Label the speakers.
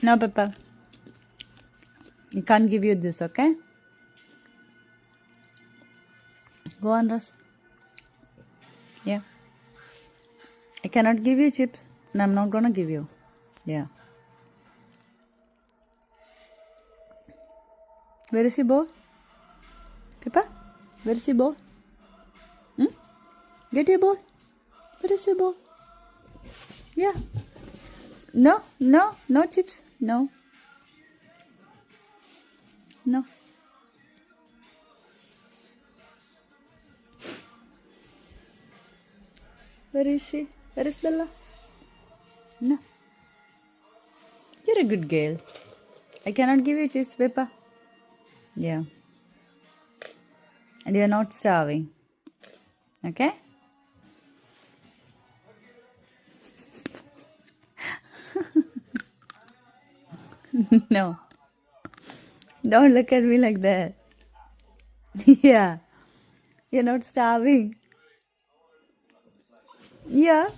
Speaker 1: No, Peppa. I can't give you this, okay? Go on, rest. Yeah. I cannot give you chips, and I'm not gonna give you. Yeah. Where is your ball? Peppa? Where is your ball? Get your ball. Where is your ball? Yeah. No chips. No. Where is she? Where is Bella? No. You're a good girl. I cannot give you chips, Peppa. Yeah. And you're not starving. Okay? No. Don't look at me like that. Yeah. You're not starving. Yeah.